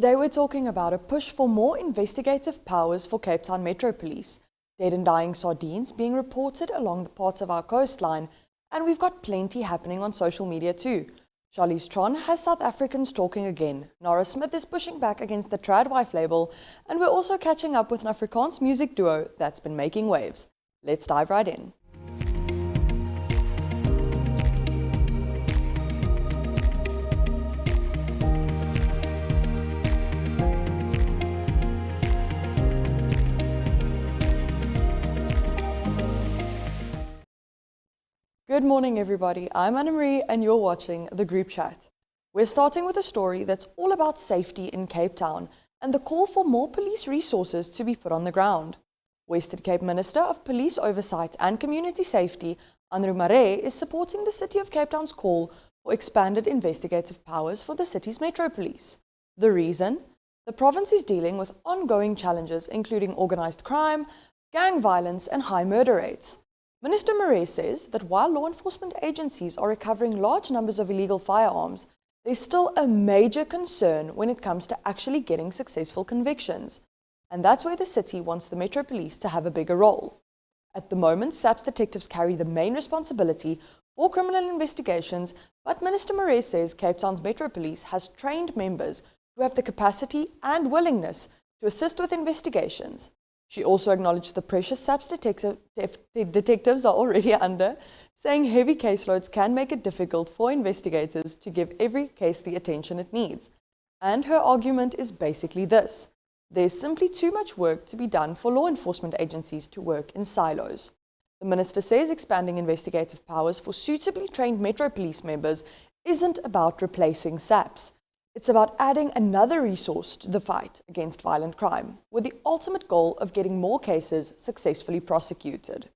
Today we're talking about a push for more investigative powers for Cape Town Metro Police, dead and dying sardines being reported along the parts of our coastline, and we've got plenty happening on social media too. Charlize Tron has South Africans talking again, Nora Smith is pushing back against the Tradwife label, and we're also catching up with an Afrikaans music duo that's been making waves. Let's dive right in. Good morning everybody, I'm Anna-Marie and you're watching The Group Chat. We're starting with a story that's all about safety in Cape Town and the call for more police resources to be put on the ground. Western Cape Minister of Police Oversight and Community Safety, Andrew Mare, is supporting the City of Cape Town's call for expanded investigative powers for the city's Metro Police. The reason? The province is dealing with ongoing challenges including organised crime, gang violence and high murder rates. Minister Mare says that while law enforcement agencies are recovering large numbers of illegal firearms, there's still a major concern when it comes to actually getting successful convictions. And that's where the city wants the Metro Police to have a bigger role. At the moment, SAPS detectives carry the main responsibility for criminal investigations, but Minister Mare says Cape Town's Metro Police has trained members who have the capacity and willingness to assist with investigations. She also acknowledged the pressure SAPS detectives are already under, saying heavy caseloads can make it difficult for investigators to give every case the attention it needs. And her argument is basically this: there's simply too much work to be done for law enforcement agencies to work in silos. The minister says expanding investigative powers for suitably trained Metro Police members isn't about replacing SAPS. It's about adding another resource to the fight against violent crime, with the ultimate goal of getting more cases successfully prosecuted.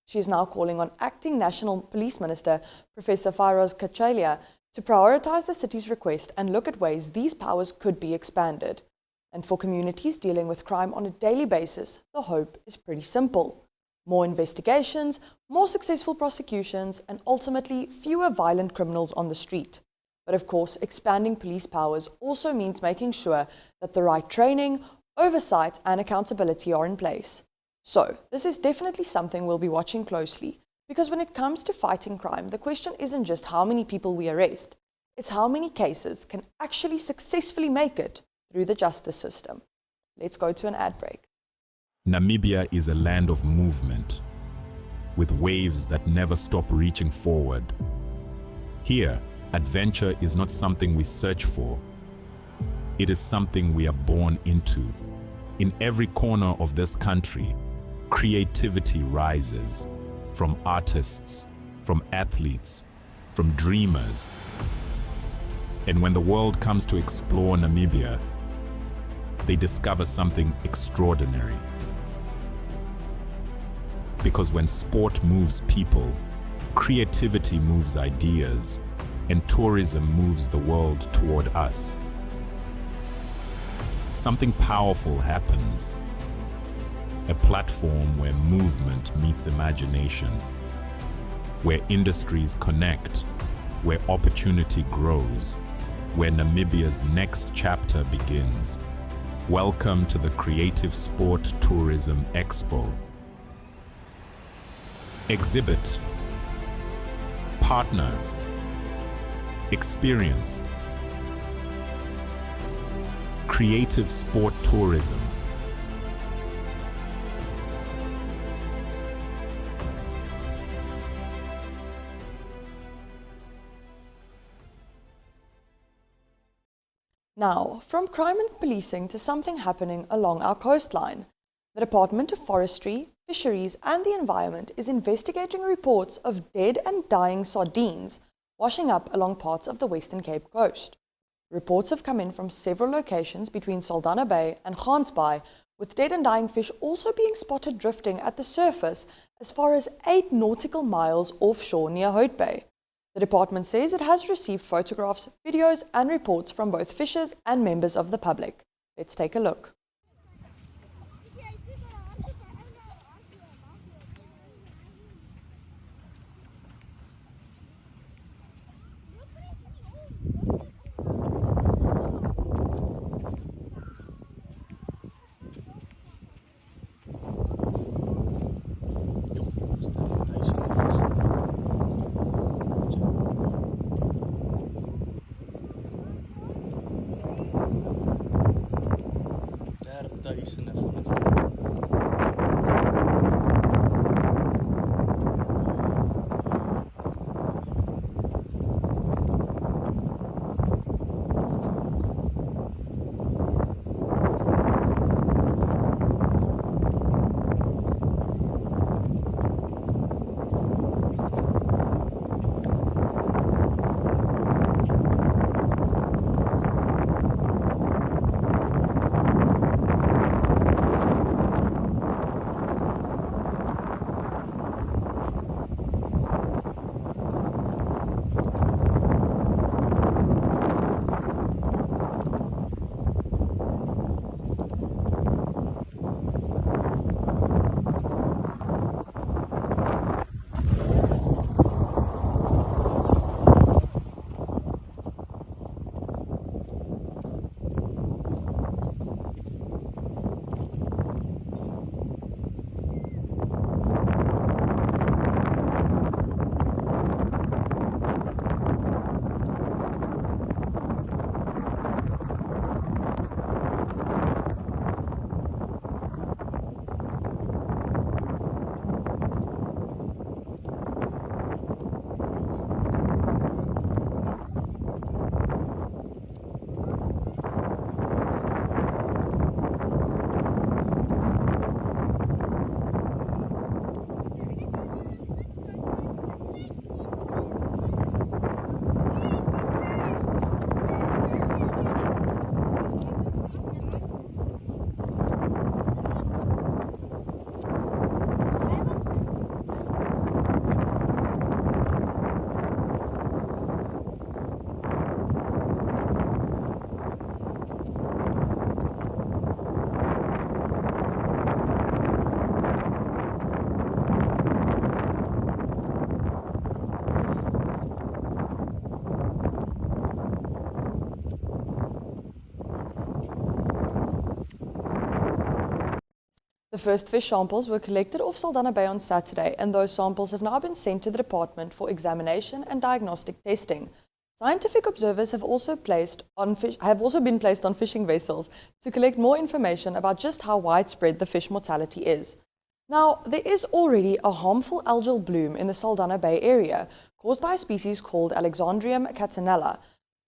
She is now calling on Acting National Police Minister Professor Firoz Kachalia to prioritise the city's request and look at ways these powers could be expanded. And for communities dealing with crime on a daily basis, the hope is pretty simple: more investigations, more successful prosecutions, and ultimately fewer violent criminals on the street. But of course, expanding police powers also means making sure that the right training, oversight and accountability are in place. So, this is definitely something we'll be watching closely, because when it comes to fighting crime, the question isn't just how many people we arrest, it's how many cases can actually successfully make it through the justice system. Let's go to an ad break. Namibia is a land of movement, with waves that never stop reaching forward. Here, adventure is not something we search for. It is something we are born into. In every corner of this country, creativity rises. From artists, from athletes, from dreamers. And when the world comes to explore Namibia, they discover something extraordinary. Because when sport moves people, creativity moves ideas, and tourism moves the world toward us. Something powerful happens. A platform where movement meets imagination, where industries connect, where opportunity grows, where Namibia's next chapter begins. Welcome to the Creative Sport Tourism Expo. Exhibit, partner, experience. Creative sport tourism. Now, from crime and policing to something happening along our coastline. The Department of Forestry, Fisheries and the Environment is investigating reports of dead and dying sardines washing up along parts of the Western Cape coast. Reports have come in from several locations between Saldanha Bay and Gansbaai, with dead and dying fish also being spotted drifting at the surface as far as 8 nautical miles offshore near Hout Bay. The department says it has received photographs, videos and reports from both fishers and members of the public. Let's take a look. first fish samples were collected off Saldanha Bay on Saturday, and those samples have now been sent to the department for examination and diagnostic testing. Scientific observers have also been placed on fishing vessels to collect more information about just how widespread the fish mortality is. Now, there is already a harmful algal bloom in the Saldanha Bay area caused by a species called Alexandrium catanella.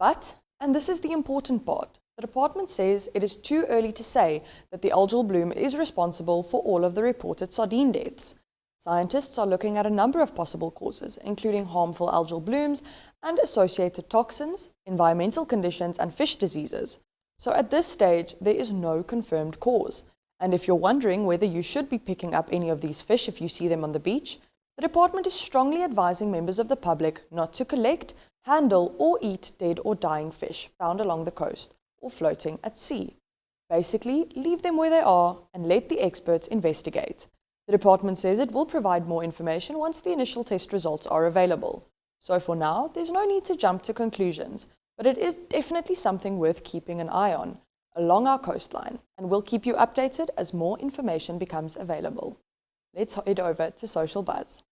But, and this is the important part, the department says it is too early to say that the algal bloom is responsible for all of the reported sardine deaths. Scientists are looking at a number of possible causes, including harmful algal blooms and associated toxins, environmental conditions, and fish diseases. So at this stage, there is no confirmed cause. And if you're wondering whether you should be picking up any of these fish if you see them on the beach, the department is strongly advising members of the public not to collect, handle, or eat dead or dying fish found along the coast or floating at sea. Basically, leave them where they are and let the experts investigate. The department says it will provide more information once the initial test results are available. So for now, there's no need to jump to conclusions, but it is definitely something worth keeping an eye on along our coastline, and we'll keep you updated as more information becomes available. Let's head over to Social Buzz.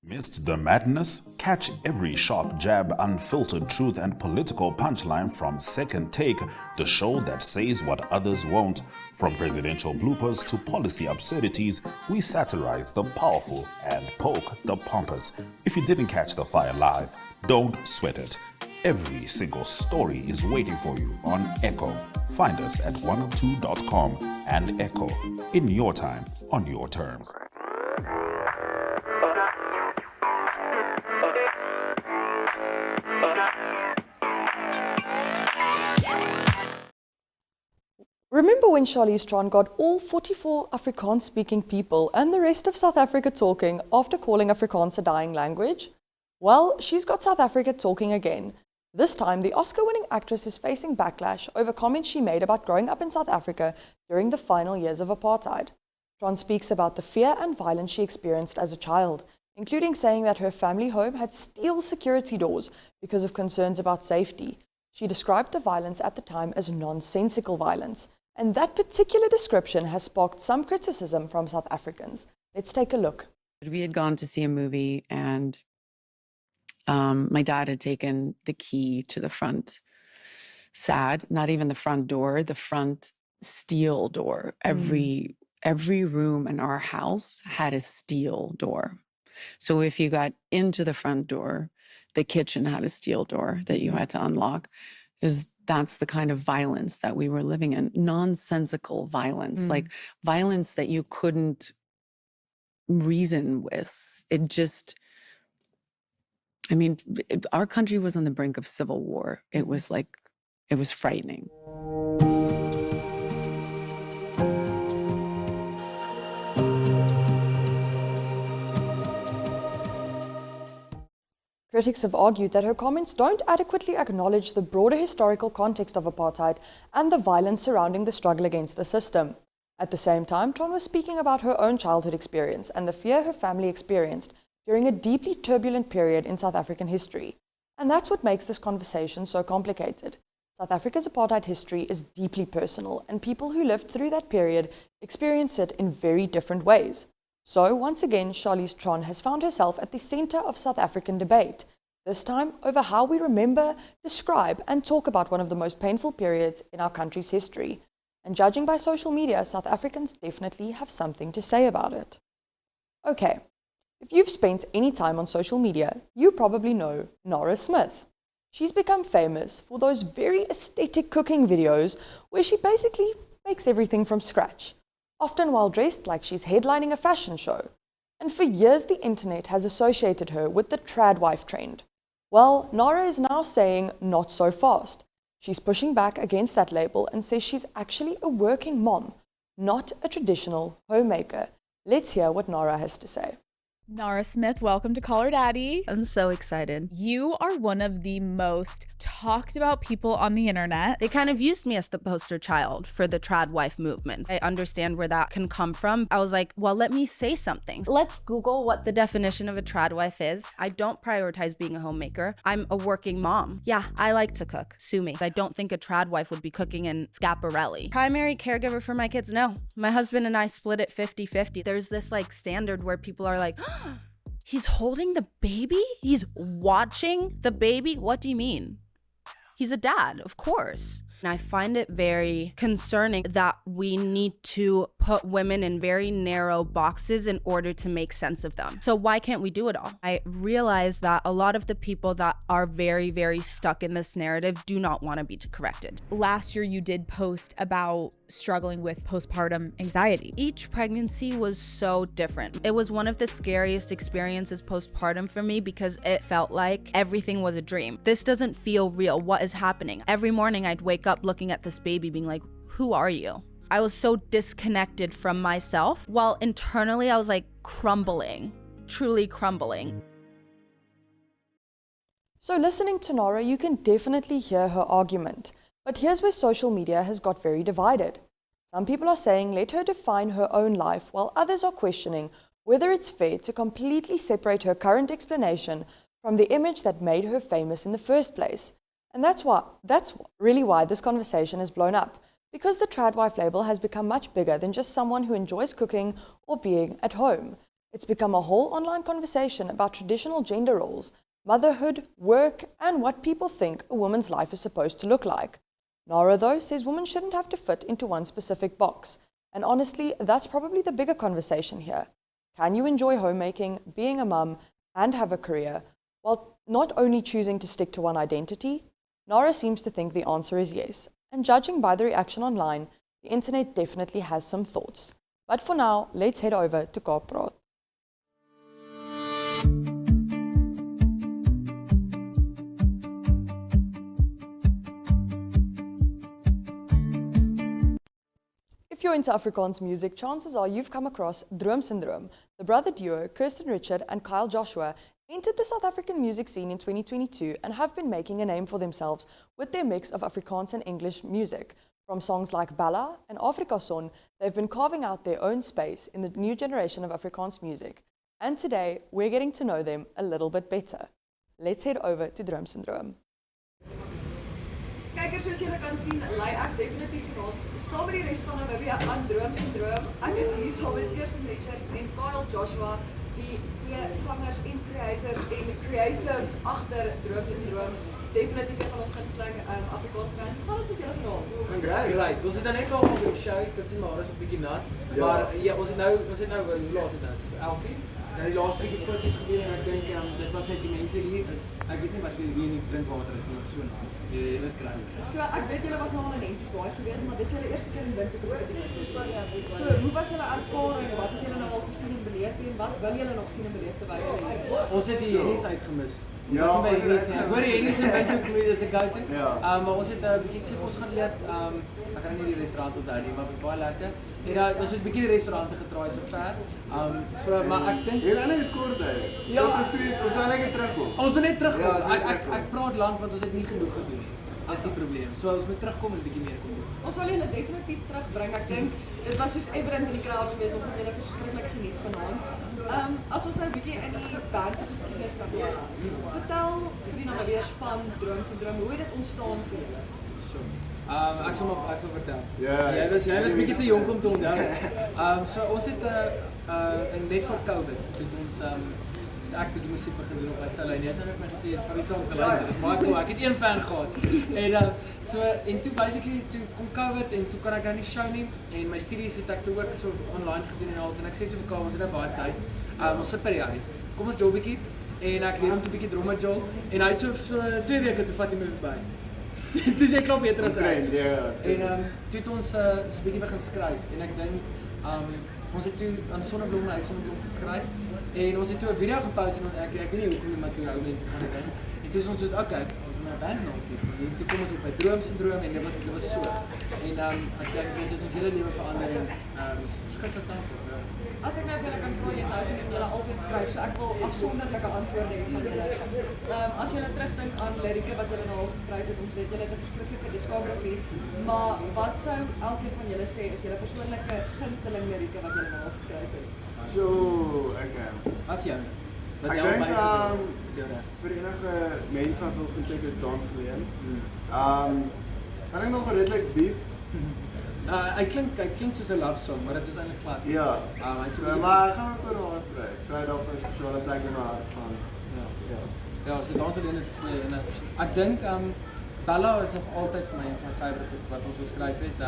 Missed the madness? Catch every sharp jab, unfiltered truth, and political punchline from Second Take, the show that says what others won't. From presidential bloopers to policy absurdities, we satirize the powerful and poke the pompous. If you didn't catch the fire live, don't sweat it. Every single story is waiting for you on Echo. Find us at 102.com and Echo, in your time, on your terms. Remember when Charlize Tron got all 44 Afrikaans-speaking people and the rest of South Africa talking after calling Afrikaans a dying language? Well, she's got South Africa talking again. This time, the Oscar-winning actress is facing backlash over comments she made about growing up in South Africa during the final years of apartheid. Tron speaks about the fear and violence she experienced as a child, including saying that her family home had steel security doors because of concerns about safety. She described the violence at the time as nonsensical violence, and that particular description has sparked some criticism from South Africans. Let's take a look. We had gone to see a movie, and my dad had taken the key to the front, not even the front door, the front steel door. Every room in our house had a steel door. So if you got into the front door, the kitchen had a steel door that you had to unlock. That's the kind of violence that we were living in. Nonsensical violence, like violence that you couldn't reason with. It just, I mean, our country was on the brink of civil war. It was frightening. Critics have argued that her comments don't adequately acknowledge the broader historical context of apartheid and the violence surrounding the struggle against the system. At the same time, Tron was speaking about her own childhood experience and the fear her family experienced during a deeply turbulent period in South African history. And that's what makes this conversation so complicated. South Africa's apartheid history is deeply personal, and people who lived through that period experience it in very different ways. So, once again, Charlize Tron has found herself at the center of South African debate, this time over how we remember, describe, and talk about one of the most painful periods in our country's history. And judging by social media, South Africans definitely have something to say about it. Okay, if you've spent any time on social media, you probably know Nara Smith. She's become famous for those very aesthetic cooking videos where she basically makes everything from scratch, often while dressed like she's headlining a fashion show. And for years, the internet has associated her with the trad wife trend. Well, Nara is now saying not so fast. She's pushing back against that label and says she's actually a working mom, not a traditional homemaker. Let's hear what Nara has to say. Nara Smith, welcome to Call Her Daddy. I'm so excited. You are one of the most talked about people on the internet. They kind of used me as the poster child for the trad wife movement. I understand where that can come from. I was like, well, let me say something. Let's Google what the definition of a trad wife is. I don't prioritize being a homemaker. I'm a working mom. Yeah, I like to cook. Sue me. I don't think a trad wife would be cooking in Schiaparelli. Primary caregiver for my kids? No. My husband and I split it 50-50. There's this like standard where people are like, he's holding the baby? He's watching the baby? What do you mean? He's a dad, of course. And I find it very concerning that we need to put women in very narrow boxes in order to make sense of them. So why can't we do it all? I realize that a lot of the people that are very, very stuck in this narrative do not want to be corrected. Last year, you did post about struggling with postpartum anxiety. Each pregnancy was so different. It was one of the scariest experiences postpartum for me because it felt like everything was a dream. This doesn't feel real. What is happening? Every morning I'd wake up looking at this baby being like, who are you? I was so disconnected from myself while internally I was like crumbling, truly crumbling. So listening to Nara, you can definitely hear her argument. But here's where social media has got very divided. Some people are saying let her define her own life, while others are questioning whether it's fair to completely separate her current explanation from the image that made her famous in the first place. And that's really why this conversation has blown up, because the tradwife label has become much bigger than just someone who enjoys cooking or being at home. It's become a whole online conversation about traditional gender roles, motherhood, work, and what people think a woman's life is supposed to look like. Nara, though, says women shouldn't have to fit into one specific box. And honestly, that's probably the bigger conversation here. Can you enjoy homemaking, being a mum, and have a career, while not only choosing to stick to one identity? Nara seems to think the answer is yes, and judging by the reaction online, the internet definitely has some thoughts. But for now, let's head over to Kaap Praat. If you're into Afrikaans music, chances are you've come across Droomsindroom. The brother duo, Kirsten Richard and Kyle Joshua, entered the South African music scene in 2022 and have been making a name for themselves with their mix of Afrikaans and English music. From songs like Bella and Afrikason, they've been carving out their own space in the new generation of Afrikaans music. And today, we're getting to know them a little bit better. Let's head over to Droomsindroom. Kykers, soos julle kan sien, lei ek definitief rond saam met die res van Namibia aan Droomsindroom. Ek is hier saam met Kirsten Richards en Kyle Joshua, die twee sangers en creatives agter Droomsindroom. Definitief een van ons gunsteling Afrikaanse bands. Hoe gaan het met julle vanavond? Great. Ons het nou net klaar op die show, ek kan sien maar is 'n bietjie nat. Ja. Maar ja, ons het nou hoe laat is dit nou? 11 uur. Nou die laaste bietjie foto's gedoen en ek dink dit was net die mense hier is. Ek weet nie wat hier in die drinkwater is, maar so nat. Dit is kry. So ek weet julle was nou al in Hentjies Baai gewees, maar dis julle eerste keer in Windhoek as ek dit sê. So hoe was julle ervaring? Wat het julle nou al gesien en beleef en wat wil julle nog sien en beleef terwyl julle hier is? Ons het die Hennies uitgemis. Ja, ons het hoor die Hennies in Windhoek is 'n go-to. Maar ons het 'n bietjie sê ons gaan eet ek kan nie die restaurant onthou nie, maar baie lekker. En ons het 'n bietjie die restaurante getraai sover. So maar ek dink jy het kort hy. Ja, presies. Ons wil net terugkom. Ons wil net terugkom. Ek praat lank want ons het nie genoeg gedoen nie. Dit is die probleem. So ons moet terugkom en 'n bietjie meer kom doen. Ons sal julle definitief terugbring. Ek dink dit was soos evident in die crowd geweest. Ons het julle verskriklik geniet vanaand. As ons nou 'n bietjie in die band se geskiedenis kan kyk. Vertel vir die Namibiërs van Droomsindroom, hoe het dit ontstaan vir julle? Ek sal vertel. Jy was 'n bietjie te jonk om te onthou. So ons het net voor COVID het ons ek bietjie musiek begin doen op my selfoon. Jy het nou net my gesê van die songs geluister. Dit baie cool. Ek het een fan gehad. En toe basically toe kom COVID en toe kan ek nou nie show nie en my studies het ek toe ook so online gedoen en alles en ek sê toe vir Kaap ons het nou baie tyd. Ons sit by die huis. Kom ons jol bietjie en ek leer hom toe bietjie drummer jol en hy het so 2 weke toe vat hy my verby. Toe sê ek klop beter as hy. En toe het ons so 'n bietjie begin skryf en ek dink ons het toe aan Sonneblom geskryf en ons het toe 'n video gepost en ek weet nie hoekom nie maar toe ou mense gaan dit. En toe is ons soos okay, ons moet 'n band naam kies. En toe kom ons op by Droomsindroom en dit was so. En ek dink dit het ons hele lewe verander en ons verskriklik dankbaar. As ek nou vir julle kan vra, jy het nou geneem julle albei skryf, so ek wil afsonderlike antwoorde hê van julle. As julle terugdink aan lirieke wat julle nou al geskryf het, ons weet julle het 'n verskriklike diskografie, maar wat sou elkeen van julle sê is julle persoonlike gunsteling lirieke wat julle nou al geskryf het? So, okay. As jy Ek dink vir enige mense wat wil gaan check is Droomsindroom. Ek dink nog redelik diep. Hy klink soos 'n love song, maar dit is eintlik plat. Ja. So, maar ek gaan het oor hart kry. So hy dalk 'n spesiale plek in my hart van. Ja, so Droomsindroom is goeie en ek dink Bella is nog altyd vir my een van my favourites wat ons geskryf het.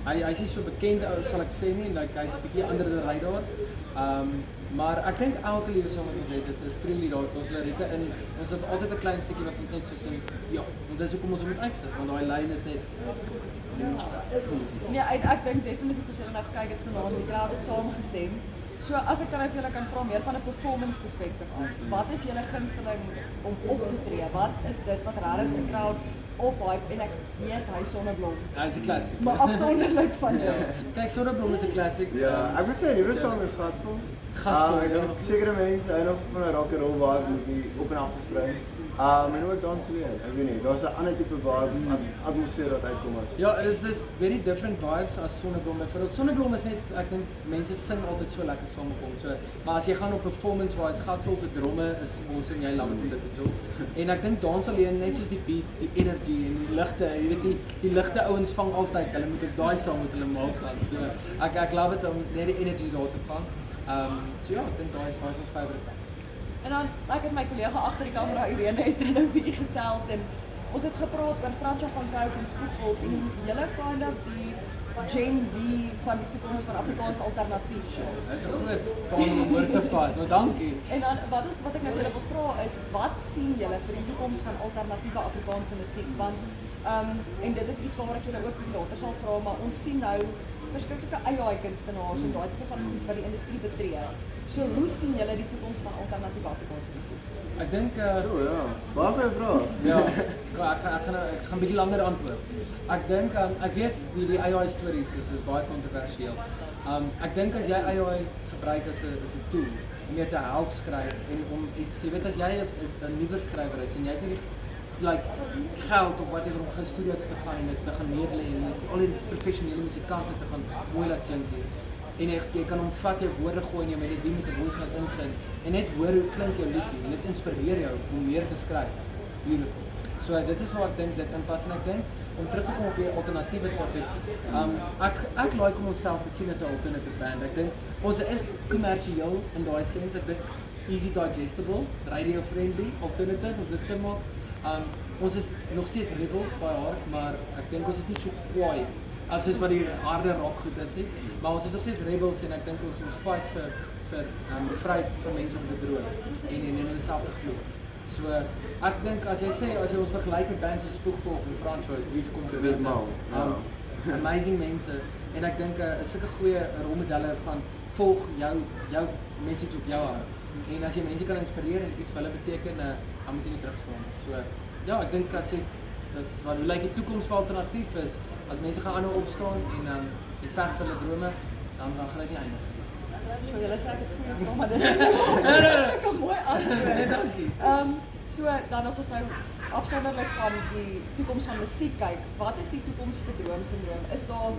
Hy's nie so bekend sal ek sê nie, like hy's 'n bietjie onder die radar. Maar ek dink elke liewe song wat ons het is truly daar's lirieke in. Ons het altyd 'n klein stukkie wat ons net so sing. Ja, en dis hoekom ons moet uitsit, want daai lyn is net Ja, ek dink definitief as julle nou gekyk het vanaand, die crowd het saamgestem. So as ek dan nou vir julle kan vra meer van 'n performance perspektief af, wat is julle gunsteling om op te tree? Wat is dit wat regtig die crowd ophype en ek weet hy Sonneblom. Hy is 'n klassiek. Maar afsonderlik van jou. Kyk, Sonneblom is 'n klassiek. Ja, ek moet sê die nuwe song is gatvol. Sekere mense hou nog van 'n rock and roll vibe met die op en af te spring. En ook Droomsindroom. Ek weet nie, daar's 'n ander tipe vibe, atmosfeer wat uitkom as. Ja, it is very different vibes as Sonneblom. Byvoorbeeld Sonneblom is net, ek dink mense sing altyd so lekker saam op hom. So, maar as jy gaan op performance waar hy's gatvol se dromme is awesome, jy love it om dit te doen. En ek dink dans alleen net soos die beat, die energy en die ligte, jy weet die ligte ouens vang altyd. Hulle moet op daai saam met hulle maal gaan. So ek love it om net die energy daar te vang. So ja, ek dink daai is ons favourite. En dan, ek het my kollega agter die kamera, Irene, het nou 'n bietjie gesels en ons het gepraat oor Fransja van Kaap en Spoegwolf en julle kind of die Gen Z van die toekoms van Afrikaans alternatief shows. Dit is 'n groot van om oor te vat. Nou dankie. En dan wat ek nou vir julle wil vra is, wat sien julle vir die toekoms van alternatiewe Afrikaanse musiek? Want en dit is iets waaroor ek julle ook later sal vra, maar ons sien nou verskriklike AI kunstenaars en daai tipe van goed wat die industrie betree. So hoe sien julle die toekoms van alternatiewe Afrikaanse musiek? Ek dink so ja. Baie goeie vraag. Ja. Ek gaan 'n bietjie langer antwoord. Ek dink ek weet die AI stories is baie kontroversieel. Ek dink as jy AI gebruik as 'n tool om jou te help skryf en om iets, jy weet as jy is 'n nuwe skrywer is en jy het nie like geld of whatever om 'n studio te gaan en dit te gaan neerlê en met al die professionele musikante te gaan mooi laat klink hier. En jy kan hom vat, jou woorde gooi en jou melodie met 'n voice note insing en net hoor hoe klink jou liedjie en dit inspireer jou om meer te skryf. Beautiful. So dit is waar ek dink dit inpas en ek dink om terug te kom op die alternatiewe topic. Ek like om onsself te sien as 'n alternative band. Ek dink ons is kommersieel in daai sens. Ek dink easy digestible, radio friendly, alternative as dit sê maar. Ons is nog steeds rebels by hart, maar ek dink ons is nie so kwaai as wat die harde rock goed is nie. Maar ons is nog steeds rebels en ek dink ons fight vir die vryheid van mense om te droom en hulle self te glo. So ek dink as jy ons vergelyk met bands soos Spoegwolf en Fransja, wie kom te weet nou. Amazing mense en ek dink sulke goeie rolmodelle van volg jou message op jou hart. En as jy mense kan inspireer en iets vir hulle beteken, dan moet jy nie terugstaan. So ja, ek dink as wat hoe lyk die toekoms vir alternatief is, as mense gaan aanhou opstaan en veg vir hulle drome, dan gaan dit nie eindig. So julle sê ek het goeie vrae, maar dit is 'n mooi antwoord. Nee, dankie. So dan as ons nou afsonderlik van die toekoms van musiek kyk, wat is die toekoms vir Droomsindroom? Is daar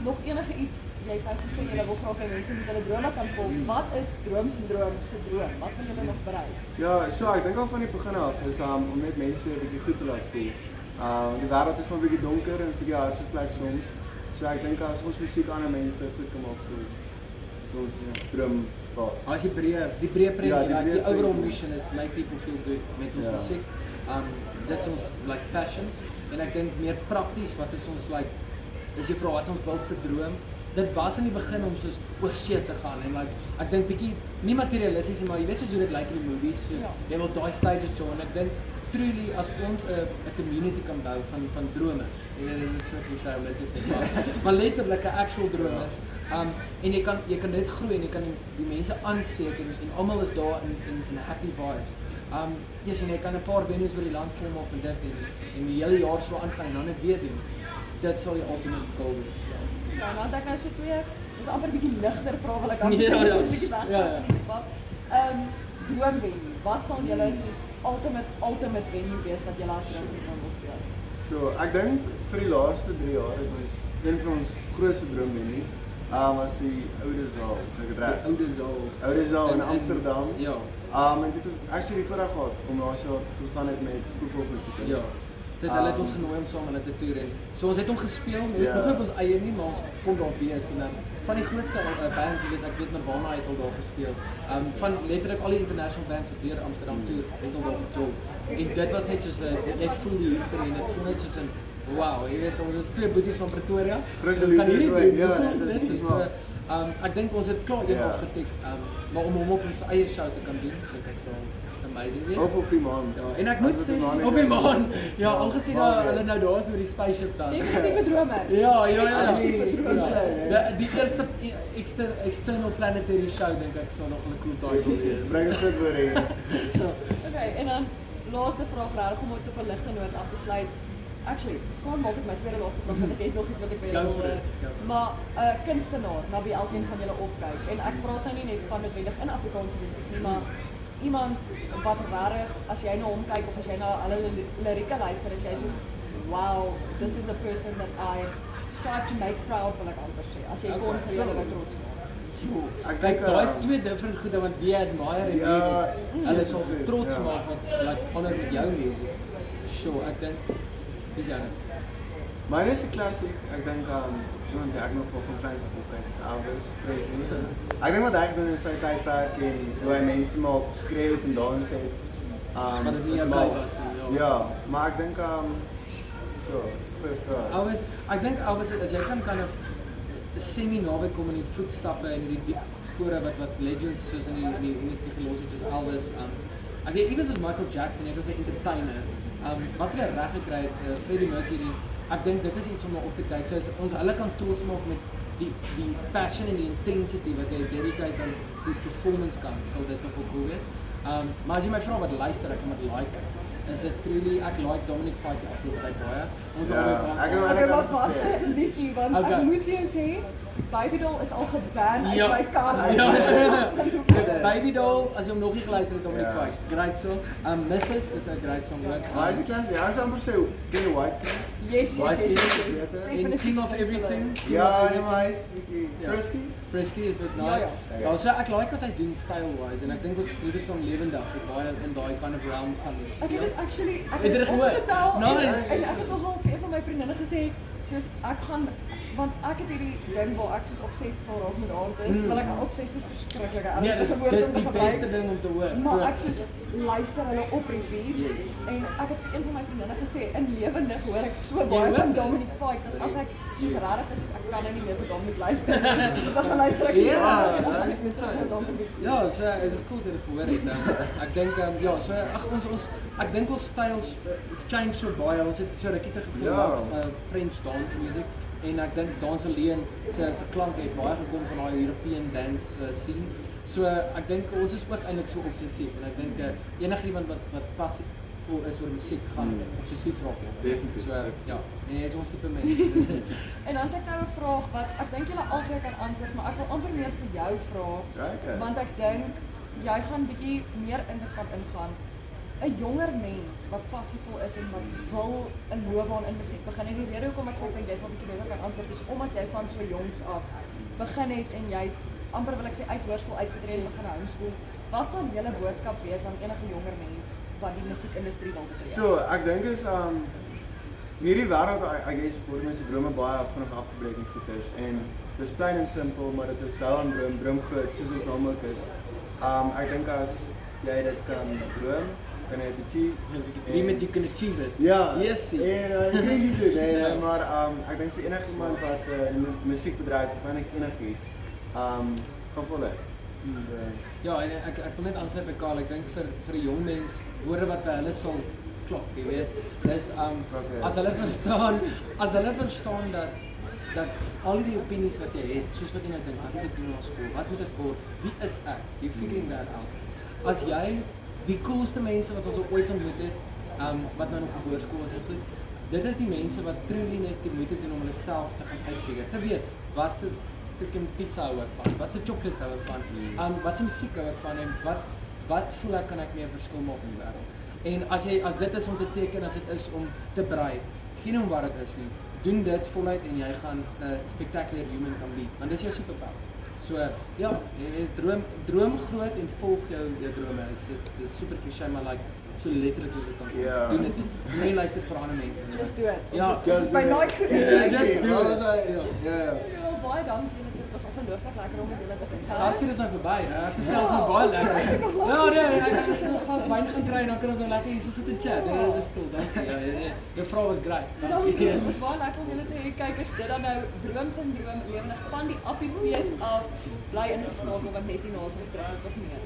nog enige iets, jy het gesê julle wil graag hê mense moet hulle drome kan volg. Wat is Droomsindroom se droom? Wat wil julle nog bereik? Ja, so ek dink al van die begin af is om net mense weer 'n bietjie goed te laat voel. Die wêreld is maar 'n bietjie donker en 'n bietjie harde plek soms. So ek dink as ons musiek ander mense goed kan maak voel, is ons droom waar. As die breë prentjie, die overall mission is make people feel good met ons musiek. Dis ons like passion en ek dink meer prakties wat is ons like as jy vra wat is ons wildste droom? Dit was in die begin om soos oor see te gaan en like ek dink bietjie nie materialisties nie, maar jy weet soos hoe dit lyk in die movies, soos jy wil daai stages show en ek dink truly as ons 'n community kan bou van dromers. Jy weet dit is so klise om dit te sê, maar letterlik 'n actual dromers. En jy kan dit groei en jy kan die mense aansteek en almal is daar in happy vibes. Yes, en jy kan 'n paar venues oor die land vorm op en dit en die hele jaar so aangaan en dan net weer doen. Dit sal die ultimate goal wees. Ja, nou dat ek nou so twee, dis amper 'n bietjie ligter vrae wil ek aan bietjie weg van die debat. droomvenue. Wat sal julle soos ultimate venue wees wat julle as Droomsindroom wil speel? So, ek dink vir die laaste 3 jaar het ons een van ons grootste droomvenues was die oude zaal, so ek het reg. Oude zaal in Amsterdam. Ja. En dit is actually die voorreg gehad om laas jaar gegaan het met Spookhof. Ja. So hulle het ons genooi om saam hulle te toer en so ons het hom gespeel, nog op ons eie nie, maar ons kon daar wees en dan van die grootste bands, ek weet Nirvana het al daar gespeel. Van letterlik al die international bands wat deur Amsterdam toer het al daar gejol. En dit was net soos jy voel die history en dit voel net soos 'n wow, jy weet ons is 2 boeties van Pretoria. Ons kan hierdie doen. Ja, dit is so. Ek dink ons het klaar een afgetik, maar om hom op ons eie show te kan doen, dink ek sal amazing wees. Of op die maan. Ja, en ek moet sê, op die maan. Ja, aangesien hulle nou daar is met die spaceship dans. Definitief drome. Ja. Die eerste external planetary show dink ek sal nog 'n cool title wees. Bring dit goed oor hier. Okay, en dan laaste vraag regtig om op 'n ligte noot af te sluit. Actually, kom maak dit my tweede laaste vraag want ek het nog iets wat ek wil hoor. Maar 'n kunstenaar na wie elkeen van julle opkyk en ek praat nou nie net van noodwendig in Afrikaanse musiek nie, maar iemand wat regtig as jy na hom kyk of as jy na hulle lirieke luister, as jy soos wow, this is a person that I strive to make proud, wil ek amper sê. As jy kon sê jy wil trots maak. Ek dink daar is 2 different goede want wie admire en wie hulle sal trots maak wat like honor met jou music. Sure, ek dink dis ja. Myne is 'n klassiek. Ek dink iemand wat ek nog van kleins af opkyk is Augustus. Ek dink wat hy doen in sy tydperk en hoe hy mense maak skreeu en dans het. Maar dit nie okay was nie. Ja, maar ek dink so, ek dink Elvis as jy kan kind of semi naby kom in die voetstappe en die diep spore wat legends soos in die musiek gelos het soos Elvis. Ek weet even soos Michael Jackson, net as 'n entertainer. Wat hulle reg gekry het, Freddie Mercury, ek dink dit is iets om na op te kyk. So as ons hulle kan trots maak met die passion en die intensity wat jy dedicate aan die performance kant, sal dit nog cool wees. Maar as jy my vra wat luister ek en wat like is dit truly ek like Dominic Fike die afgelope tyd baie. Ons ek maar vat 'n liedjie want ek moet vir jou sê Baby Doll is al geban uit my kar. Baby Doll, as jy hom nog nie geluister het, Dominic Fike, great song. Mrs is 'n great song ook. Is die klas, ja, amper sê, ken jy White? Yes. In King of Everything. Ja, nice. Frisky is wat nice. Ja, so ek like wat hy doen style-wise en ek dink ons nuwe song Lewendig het baie in daai kind of realm gaan speel. Ek het actually het dit gehoor? Nice. En ek het nogal vir een van my vriendinne gesê, soos ek gaan want ek het hierdie ding waar ek soos obsessed sal raak met haar is, terwyl ek obsessed is verskriklike ernstige woord om te gebruik. Dis die beste ding om te hoor. Maar ek soos luister hulle op repeat en ek het vir een van my vriendinne gesê in Lewendig hoor ek so baie van Dominic Fike dat as ek soos regtig is soos ek kan nou nie meer vir Dominic luister nie. Dan gaan luister ek hier. Ja, so dit is cool dat ek gehoor het. Ek dink so ek dink ons styles change so baie. Ons het so rukkie te gevoel French dance music. En ek dink dans alleen se klank het baie gekom van daai European dance scene. So ek dink ons is ook eintlik so obsessief en ek dink enigiemand wat passievol is oor musiek gaan obsessief raak. Definitief. So ja, en jy is ons tipe mens. En dan het ek nou 'n vraag wat ek dink julle albei kan antwoord, maar ek wil amper meer vir jou vra. Want ek dink jy gaan bietjie meer in dit kan ingaan. 'n jonger mens wat passievol is en wat wil 'n loopbaan in musiek begin. En die rede hoekom ek sê ek dink jy sal 'n bietjie beter kan antwoord is omdat jy van so jongs af begin het en jy amper wil ek sê uit hoërskool uitgetree en begin homeschool. Wat sal julle boodskap wees aan enige jonger mens wat die musiekindustrie wil betree? So, ek dink is hierdie wêreld I guess vir mense drome baie vinnig afgebreek en goed is en dis plain en simpel, maar dit is so 'n droom groot soos ons naam ook is. Ek dink as jy dit kan droom kan jy dream you can achieve it. Ja. Yes. Ja, ek dink jy doen. Nee, maar ek dink vir enige iemand wat in die musiekbedryf of enigiets gaan volg. Ja, en ek wil net aansluit by Karl. Ek dink vir 'n jong mens woorde wat by hulle sal klop, jy weet, is as hulle verstaan dat al die opinies wat jy het, soos wat jy nou dink, wat moet ek doen na skool? Wat moet ek word? Wie is ek? You figuring that out. As jy die coolste mense wat ons ooit ontmoet het, wat nou nog op hoërskool is en goed, dit is die mense wat truly net die moeite doen om hulle self te gaan uitfigure, te weet wat se freaking pizza hou ek van? Wat se chocolates hou ek van? Wat se musiek hou ek van en wat voel ek kan ek mee 'n verskil maak in die wêreld? En as dit is om te teken, as dit is om te brei, geen om wat dit is nie. Doen dit voluit en jy gaan 'n spectacular human kan be. Want dis jou superpower. So ja, jy droom groot en volg jou drome. Dis super cliché, maar like so letterlik soos dit kan. Doen dit. Moenie luister vir ander mense nie. Just do it. Ja, Dis by nooit goed. Just do it. Ja, baie dankie. Dit was ongelooflik lekker om met julle te gesels. Sartjie is nou verby, hè? Gesels is baie lekker. Ja, nee, ek het nog gas wyn gaan kry en dan kan ons nou lekker hier so sit en chat. Dis cool, dankie. Ja, jou vrou was great. Dankie. Dit was baie lekker om julle te hê. Kykers, dit dan nou Droomsindroom lewendig van die Affiefees af. Bly ingeskakel want net hierna is ons terug nog meer.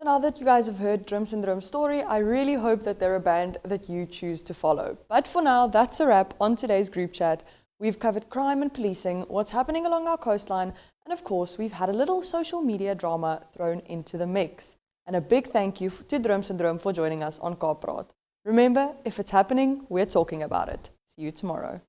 Now that you guys have heard Droomsindroom's story, I really hope that they're a band that you choose to follow. But for now, that's a wrap on today's group chat. We've covered crime and policing, what's happening along our coastline, and of course, we've had a little social media drama thrown into the mix. And a big thank you to Droomsindroom for joining us on Kaap Praat. Remember, if it's happening, we're talking about it. See you tomorrow.